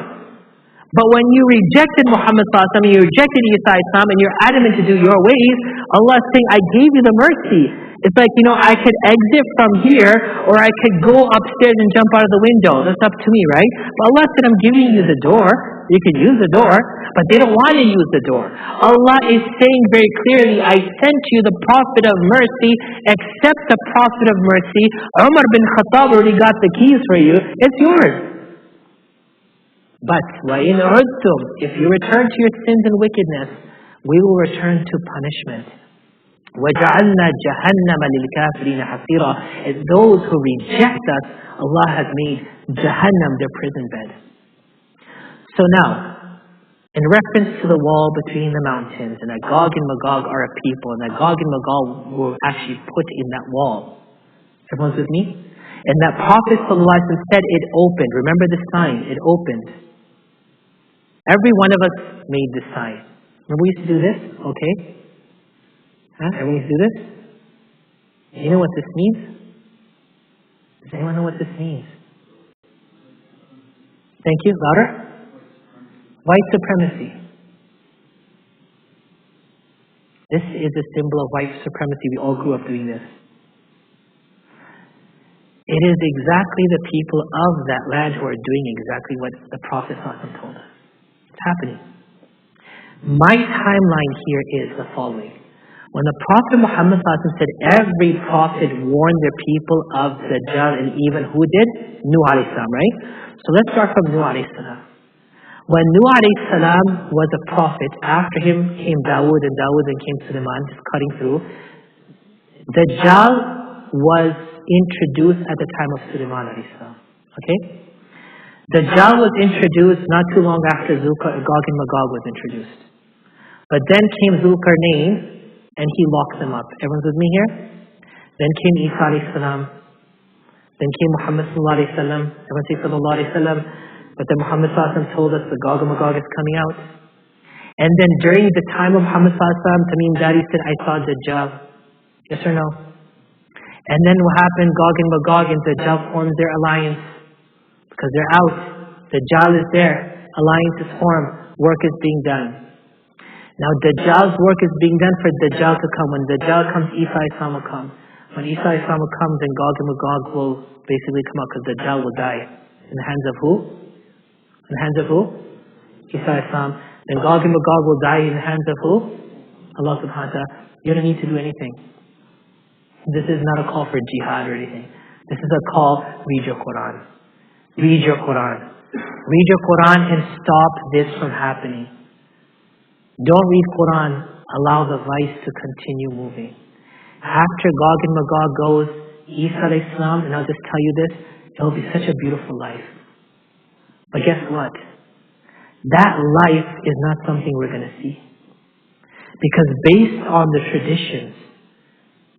But when you rejected Muhammad sallallahu alaihi wasallam, you rejected Isa Islam, and you're adamant to do your ways, Allah is saying, I gave you the mercy. It's like, I could exit from here, or I could go upstairs and jump out of the window. That's up to me, right? But Allah said, I'm giving you the door. You can use the door, but they don't want to use the door. Allah is saying very clearly, I sent you the Prophet of mercy, accept the Prophet of mercy. Umar bin Khattab already got the keys for you. It's yours. But وَإِنْ عُدْتُمْ, if you return to your sins and wickedness, we will return to punishment. وَجَعَلْنَا جَهَنَّمَ لِلْكَافِرِينَ حَصِيرًا. And those who reject us, Allah has made Jahannam their prison bed. So now, in reference to the wall between the mountains, and Magog and Magog are a people, and Magog and Magog were actually put in that wall. Everyone's with me? And that Prophet ﷺ said it opened. Remember the sign, it opened. Every one of us made this sign. Remember we used to do this? Okay. Everyone used to do this? You know what this means? Does anyone know what this means? Thank you. Louder. White supremacy. This is a symbol of white supremacy. We all grew up doing this. It is exactly the people of that land who are doing exactly what the Prophet ﷺ told us. It's happening. My timeline here is the following. When the Prophet Muhammad ﷺ said every prophet warned their people of Dajjal, and even who did? Nuh alayhi salam, right? So let's start from Nuh alayhi salam. When Nuh alayhi salam was a prophet, after him came Dawood, and Dawood then came Sulaiman, just cutting through. Dajjal was introduced at the time of Sulaiman alayhi salam. Okay? Dajjal was introduced not too long after Gog and Magog was introduced. But then came Qarnain, and he locked them up. Everyone's with me here? Then came Isa alayhi salam. Then came Muhammad sallallahu alayhi wasallam. Everyone say sallallahu alayhi wasallam. But then Muhammad sallallahu alayhi wasallam told us the Gog and Magog is coming out. And then during the time of Muhammad sallallahu alayhi wasallam, Tamim Dari said, I saw Dajjal. Yes or no? And then what happened? Gog and Magog and Dajjal formed their alliance. Because they're out. Dajjal is there. Alliance is formed. Work is being done. Now Dajjal's work is being done for Dajjal to come. When Dajjal comes, Isa Islam will come. When Isa Islam comes, then Gog and Magog will basically come out, because Dajjal will die. In the hands of who? In the hands of who? Isa Islam. Then Gog and Magog will die in the hands of who? Allah subhanahu wa ta'ala. You don't need to do anything. This is not a call for jihad or anything. This is a call, read your Quran. Read your Quran. Read your Quran and stop this from happening. Don't read Quran. Allow the vice to continue moving. After Gog and Magog goes, Isa alayhi salam, and I'll just tell you this, it will be such a beautiful life. But guess what? That life is not something we're going to see. Because based on the traditions,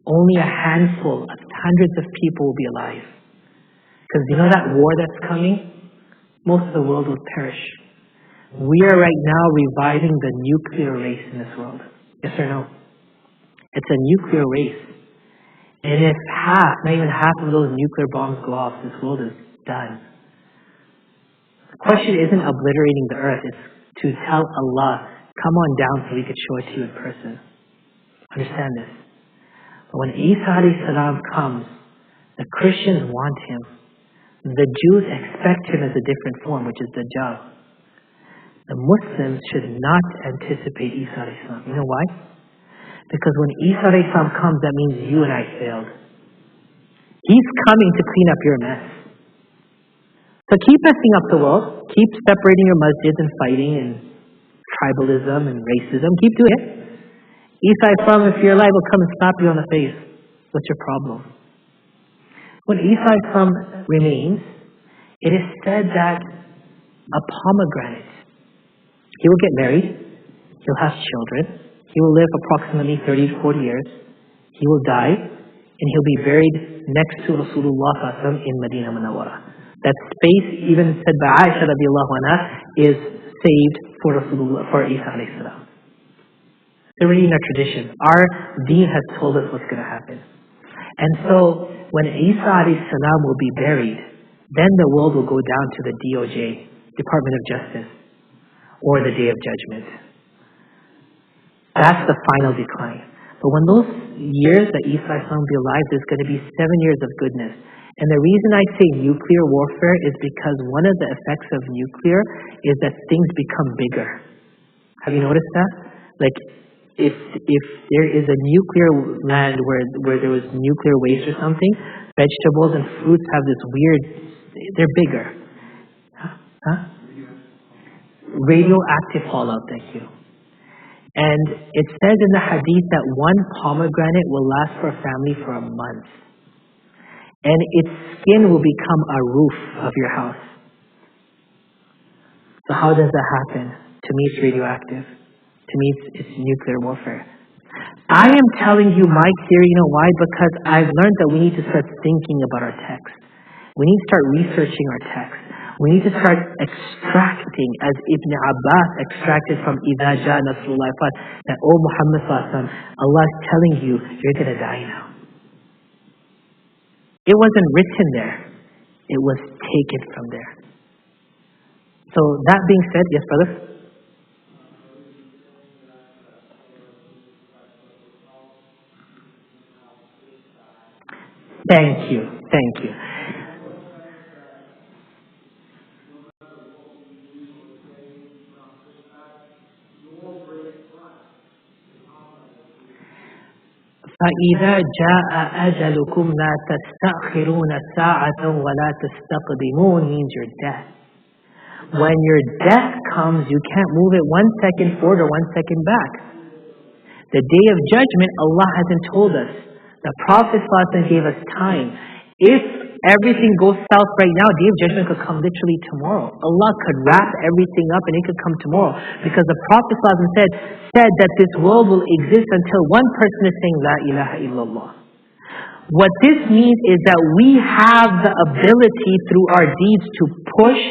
only a handful of hundreds of people will be alive. Because you know that war that's coming? Most of the world will perish. We are right now reviving the nuclear race in this world. Yes or no? It's a nuclear race. And if not even half of those nuclear bombs go off, this world is done. The question isn't obliterating the earth. It's to tell Allah, come on down so we could show it to you in person. Understand this. But when Isa alayhi salam comes, the Christians want him. The Jews expect him as a different form, which is Dajjal. The Muslims should not anticipate Isa alayhi salam. You know why? Because when Isa alayhi salam comes, that means you and I failed. He's coming to clean up your mess. So keep messing up the world. Keep separating your masjids and fighting and tribalism and racism. Keep doing it. Isa alayhi salam, if you're alive, will come and slap you on the face. What's your problem? When Isa alayhi salam remains, it is said that a pomegranate, he will get married, he'll have children, he will live approximately 30 to 40 years, he will die, and he'll be buried next to Rasulullah in Medina Munawwara. That space, even said by Aisha radiallahu anha, is saved for Rasulullah, for Isa alayhi salam. It's already in our tradition. Our deen has told us what's going to happen. And so, when Isa alayhi salam will be buried, then the world will go down to the DOJ, Department of Justice, or the Day of Judgment. That's the final decline. But when those years that Isa will be alive, there's going to be 7 years of goodness. And the reason I say nuclear warfare is because one of the effects of nuclear is that things become bigger. Have you noticed that? Like, if there is a nuclear land where there was nuclear waste or something, vegetables and fruits have this weird, they're bigger. Huh? Radioactive fallout, thank you. And it says in the hadith that one pomegranate will last for a family for a month. And its skin will become a roof of your house. So how does that happen? To me, it's radioactive. To me, it's nuclear warfare. I am telling you my theory, you know why? Because I've learned that we need to start thinking about our text. We need to start researching our text. We need to start extracting, as Ibn Abbas extracted from Idha Ja Nasrullah, that, oh Muhammad Sallallahu Alaihi Wasallam, Allah is telling you, you're going to die now. It wasn't written there. It was taken from there. So that being said, yes, brother? Thank you. Thank you. فَإِذَا جَاءَ أَجَلُكُمْ لَا تَسْتَأْخِرُونَ سَاعَةً وَلَا تَسْتَقْدِمُونَ means your death. When your death comes, you can't move it 1 second forward or 1 second back. The day of judgment, Allah hasn't told us. The Prophet ﷺ gave us time. If everything goes south right now, day of judgment could come literally tomorrow. Allah could wrap everything up and it could come tomorrow. Because the Prophet ﷺ said that this world will exist until one person is saying, La ilaha illallah. What this means is that we have the ability through our deeds to push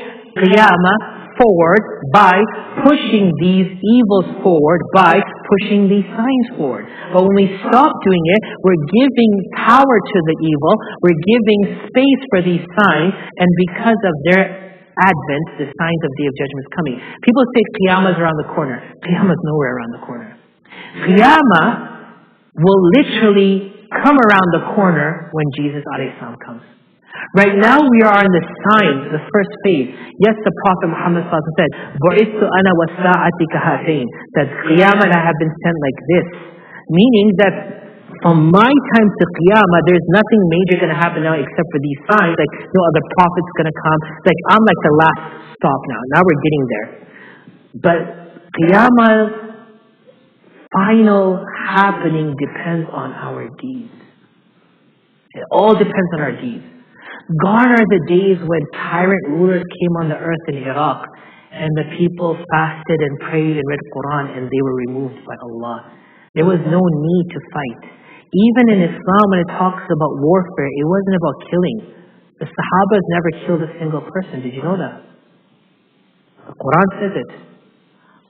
Qiyamah forward by pushing these evils forward, by pushing these signs forward. But when we stop doing it, we're giving power to the evil, we're giving space for these signs, and because of their advent, the signs of Day of Judgment is coming. People say Qiyamah is around the corner. Qiyamah is nowhere around the corner. Qiyamah will literally come around the corner when Jesus a.s. comes. Right now we are in the signs, the first phase. Yes, the Prophet Muhammad said, "Bu'ithu ana wasa'ati kahatain," that Qiyamah I have been sent like this, meaning that from my time to Qiyamah, there's nothing major going to happen now except for these signs. Like no other prophet's going to come. Like I'm like the last stop now. Now we're getting there. But Qiyamah's final happening depends on our deeds. It all depends on our deeds. Gone are the days when tyrant rulers came on the earth in Iraq and the people fasted and prayed and read Quran and they were removed by Allah. There was no need to fight. Even in Islam, when it talks about warfare, it wasn't about killing. The Sahabas never killed a single person. Did you know that? The Quran says it.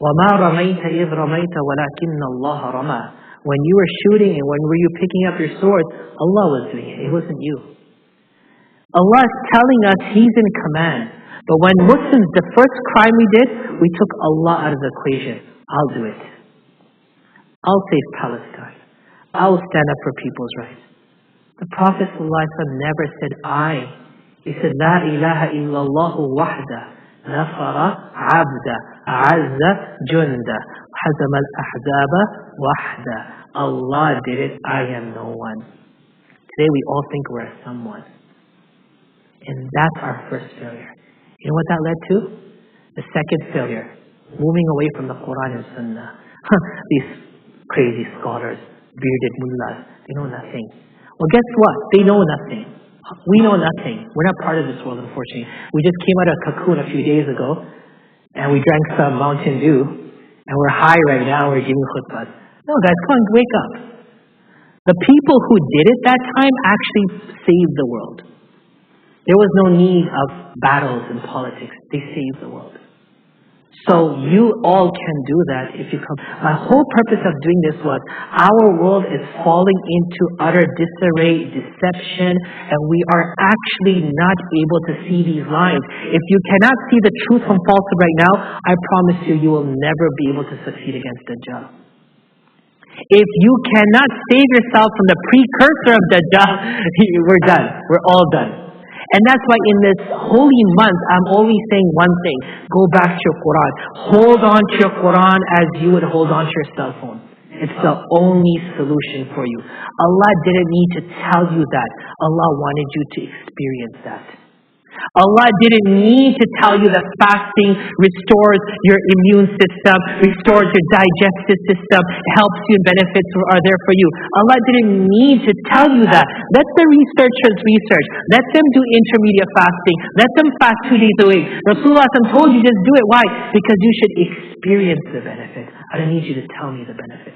وَمَا رَمَيْتَ إِذْ رَمَيْتَ وَلَكِنَّ اللَّهَ رَمَى. When you were shooting and when were you picking up your sword, Allah was doing it. It wasn't you. Allah is telling us He's in command. But when Muslims, the first crime we did, we took Allah out of the equation. I'll do it. I'll save Palestine. I'll stand up for people's rights. The Prophet ﷺ never said I. He said, La ilaha illallah wahda, nafara abda, azza junda, hazam al-ahzaba wahda. Allah did it, I am no one. Today we all think we're someone. And that's our first failure. You know what that led to? The second failure. Moving away from the Quran and Sunnah. These crazy scholars, bearded mullahs, they know nothing. Well, guess what? They know nothing. We know nothing. We're not part of this world, unfortunately. We just came out of a cocoon a few days ago, and we drank some Mountain Dew, and we're high right now, we're giving khutbahs. No, guys, come on, wake up. The people who did it that time actually saved the world. There was no need of battles and politics. They saved the world. So you all can do that if you come. My whole purpose of doing this was our world is falling into utter disarray, deception, and we are actually not able to see these lines. If you cannot see the truth from falsehood right now, I promise you, you will never be able to succeed against Dajjal. If you cannot save yourself from the precursor of Dajjal, we're done. We're all done. And that's why in this holy month, I'm always saying one thing. Go back to your Quran. Hold on to your Quran as you would hold on to your cell phone. It's the only solution for you. Allah didn't need to tell you that. Allah wanted you to experience that. Allah didn't need to tell you that fasting restores your immune system, restores your digestive system, helps you, and benefits are there for you. Allah didn't need to tell you that. Let the researchers research. Let them do intermediate fasting. Let them fast 2 days a week. Rasulullah told you just do it. Why? Because you should experience the benefit. I don't need you to tell me the benefit.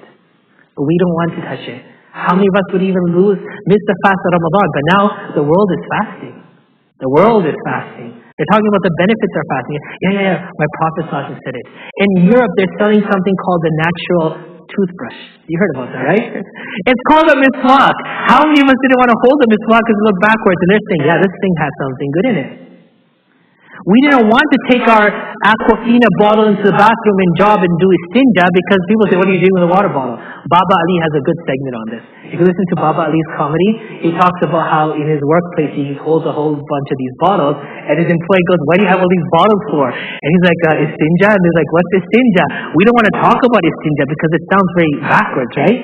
But we don't want to touch it. How many of us would even miss the fast of Ramadan? But now the world is fasting. The world is fasting. They're talking about the benefits of fasting. Yeah. My Prophet ﷺ said it. In Europe, they're selling something called the natural toothbrush. You heard about that, right? It's called a miswak. How many of us didn't want to hold a miswak because it looked backwards? And they're saying, yeah, this thing has something good in it. We didn't want to take our Aquafina bottle into the bathroom and job and do istinja because people say, what are you doing with a water bottle? Baba Ali has a good segment on this. If you listen to Baba Ali's comedy, he talks about how in his workplace he holds a whole bunch of these bottles and his employee goes, why do you have all these bottles for? And he's like, istinja? And he's like, what's istinja? We don't want to talk about istinja because it sounds very backwards, right?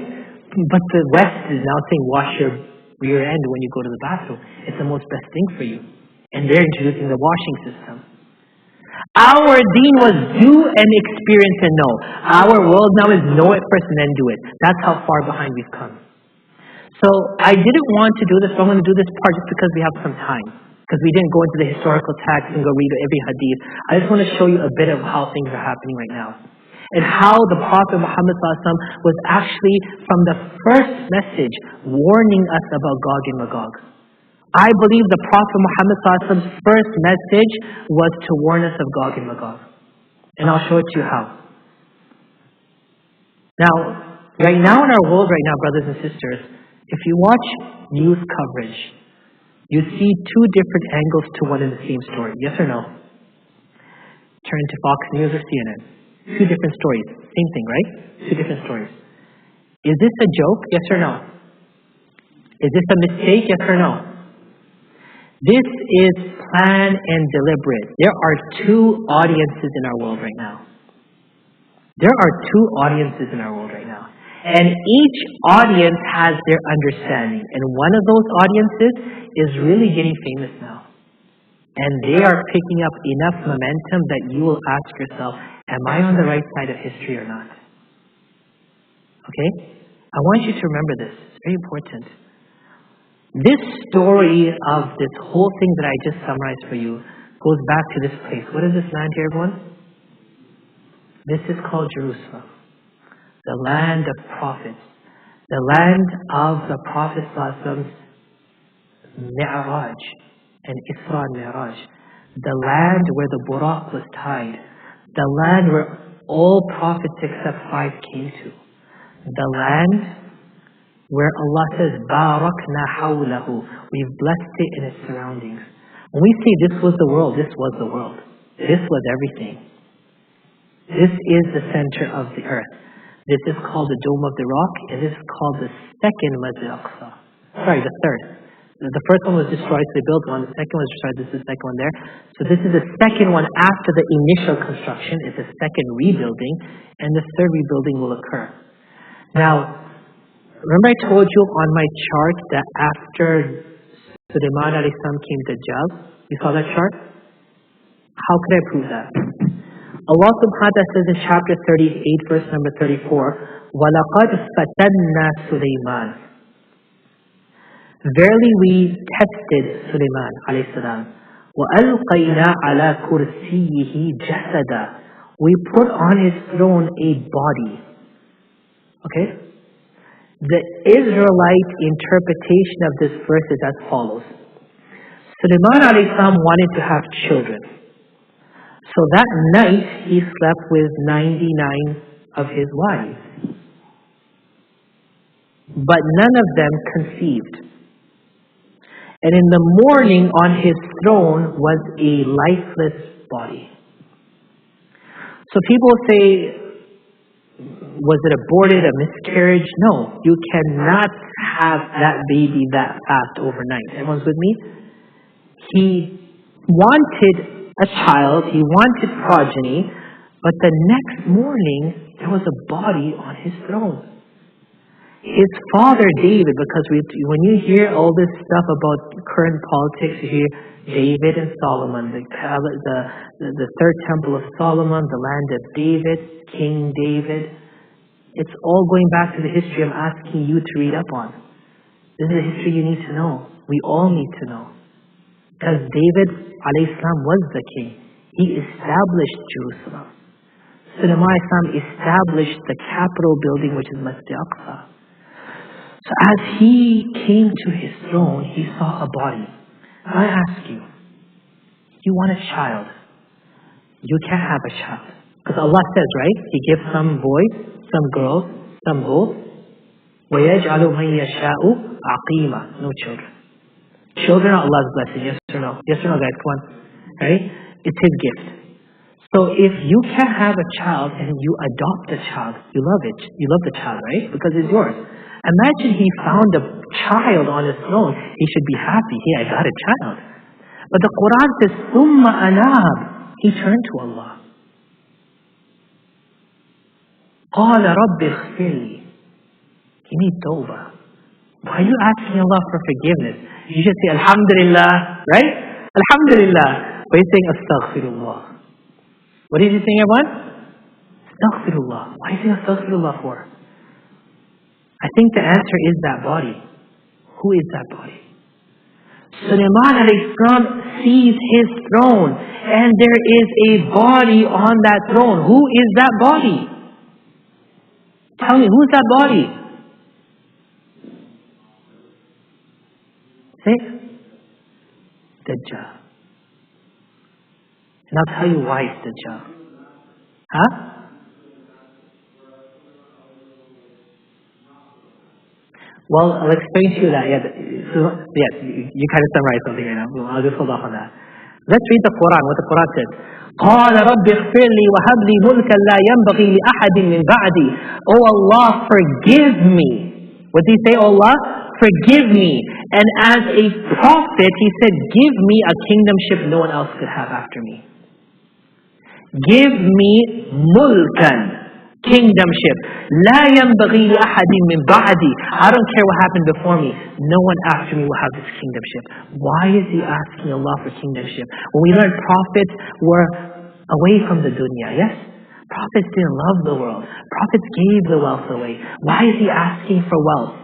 But the West is now saying wash your rear end when you go to the bathroom. It's the most best thing for you. And they're introducing the washing system. Our deen was do and experience and know. Our world now is know it first and then do it. That's how far behind we've come. So I didn't want to do this, but I'm going to do this part just because we have some time. Because we didn't go into the historical text and go read every hadith. I just want to show you a bit of how things are happening right now. And how the Prophet Muhammad ﷺ was actually, from the first message, warning us about Gog and Magog. I believe the Prophet Muhammad ﷺ's first message was to warn us of Gog and Magog. And I'll show it to you how. Now, right now in our world right now, brothers and sisters, if you watch news coverage, you see two different angles to one and the same story. Yes or no? Turn to Fox News or CNN. Two different stories. Same thing, right? Two different stories. Is this a joke? Yes or no? Is this a mistake? Yes or no? This is planned and deliberate. There are two audiences in our world right now. There are two audiences in our world right now. And each audience has their understanding. And one of those audiences is really getting famous now. And they are picking up enough momentum that you will ask yourself, am I on the right side of history or not? Okay? I want you to remember this. It's very important. This story of this whole thing that I just summarized for you goes back to this place. What is this land here, everyone? This is called Jerusalem. The land of prophets. The land of the Prophet ﷺ's Mi'raj and Isra and Mi'raj. The land where the Buraq was tied. The land where all prophets except 5 came to. The land where Allah says, Barakna hawlahu. We've blessed it in its surroundings. When we say this was the world, this was the world. This was everything. This is the center of the earth. This is called the Dome of the Rock, and this is called the second Masjid al-Aqsa. Sorry, the third. The first one was destroyed, so they built one. The second one was destroyed, this is the second one there. So this is the second one after the initial construction. It's the second rebuilding, and the third rebuilding will occur. Now, remember I told you on my chart that after Sulaiman alayhi salam came Dajjal? You saw that chart? How could I prove that? Allah subhanahu wa ta'ala says in chapter 38, verse number 34, وَلَقَدْ فَتَنَّا سُلَيْمَانَ. Verily we tested Sulaiman alayhi salam. وَأَلْقَيْنَا عَلَى كُرْسِيِّهِ جَسَدًا. We put on his throne a body. Okay? The Israelite interpretation of this verse is as follows. Sulaiman alayhi salam wanted to have children. So that night, he slept with 99 of his wives. But none of them conceived. And in the morning on his throne was a lifeless body. So people say, was it aborted, a miscarriage? No, you cannot have that baby that fast overnight. Everyone's with me? He wanted a child, he wanted progeny, but the next morning there was a body on his throne. His father David, because when you hear all this stuff about current politics, you hear David and Solomon, the third temple of Solomon, the land of David, King David. It's all going back to the history I'm asking you to read up on. This is a history you need to know. We all need to know. Because David alayhi salam was the king. He established Jerusalem. Sulaiman alayhi salam established the capital building, which is Masjid Aqsa. So as he came to his throne, he saw a body. I ask you, you want a child. You can't have a child. Because Allah says, right? He gives some boys, some girls, some both. وَيَجْعَلُ مَنْ يَشَاءُ عَقِيمًا. No children. Children are Allah's blessing, yes or no? Yes or no, guys? Come on. Right? It's His gift. So if you can't have a child and you adopt a child, you love it. You love the child, right? Because it's yours. Imagine he found a child on his throne. He should be happy. Hey, I got a child. But the Quran says, ثُمَّ أَنَابَ. He turned to Allah. قَالَ رَبِّ اغْفِرْ لِي. He needs tawbah. Why are you asking Allah for forgiveness? You should say, Alhamdulillah, right? Alhamdulillah. But he's saying, Astaghfirullah. What is he saying, everyone? Astaghfirullah. Why is he saying Astaghfirullah for? I think the answer is that body. Who is that body? Sulaiman alayhi salam sees his throne, and there is a body on that throne. Who is that body? Tell me, who's that body? Say, Dajjal. And I'll tell you why it's Dajjal. Huh? Well, I'll explain to you that. Yes, you kind of summarized something right now. I'll just hold off on that. Let's read the Quran, what the Quran says. قَالَ رَبِّ اغْفِرْ لِي وَهَبْ لِي مُلْكًا لَا يَنْبَغِي لِأَحَدٍ مِّن بَعْدِي. Oh Allah, forgive me. What did he say, oh Allah? Forgive me. And as a prophet, he said, give me a kingdomship no one else could have after me. Give me mulkan. Kingdomship. لا ينبغي لأحد من بعدي. I don't care what happened before me. No one after me will have this kingdomship. Why is he asking Allah for kingdomship? When we learned prophets were away from the dunya, yes? Prophets didn't love the world. Prophets gave the wealth away. Why is he asking for wealth?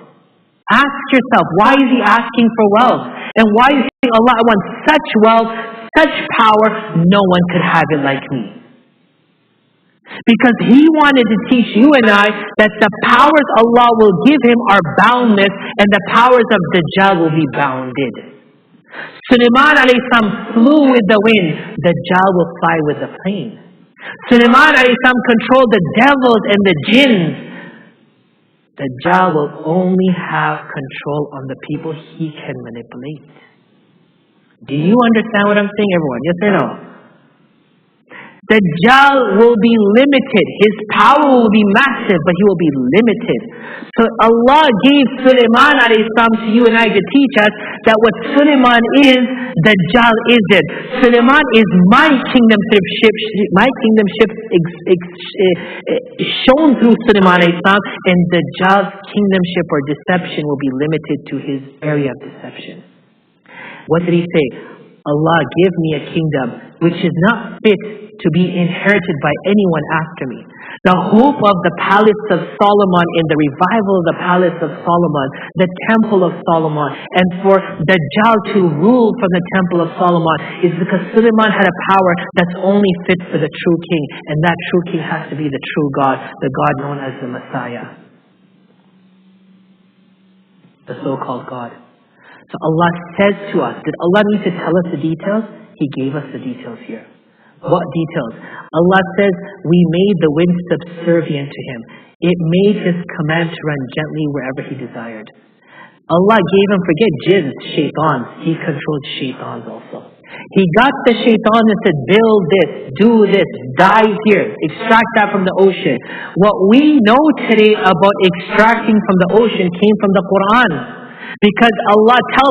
Ask yourself, why is he asking for wealth? And why is he saying, Allah, I want such wealth, such power, no one could have it like me? Because he wanted to teach you and I that the powers Allah will give him are boundless and the powers of Dajjal will be bounded. Sulaiman alayhi salam flew with the wind. Dajjal will fly with the plane. Sulaiman alayhi salam controlled the devils and the jinns. Dajjal will only have control on the people he can manipulate. Do you understand what I'm saying, everyone? Yes or no? Dajjal will be limited. His power will be massive, but he will be limited. So Allah gave Sulaiman alayhi salam to you and I to teach us that what Sulaiman is, Dajjal isn't. Sulaiman is my kingdomship. My kingdomship shown through Sulaiman alayhi salam, and Dajjal's kingdomship or deception will be limited to his area of deception. What did he say? Allah, give me a kingdom which is not fit to be inherited by anyone after me. The hope of the palace of Solomon in the revival of the palace of Solomon, the temple of Solomon, and for Dajjal to rule from the temple of Solomon is because Sulaiman had a power that's only fit for the true king, and that true king has to be the true God, the God known as the Messiah, the so-called God. So Allah says to us, did Allah need to tell us the details? He gave us the details here. What details? Allah says, we made the wind subservient to him. It made his command to run gently wherever he desired. Allah gave him, forget jinns, shaitans. He controlled shaitans also. He got the shaitan and said, build this, do this, dive here, extract that from the ocean. What we know today about extracting from the ocean came from the Quran. Because Allah tells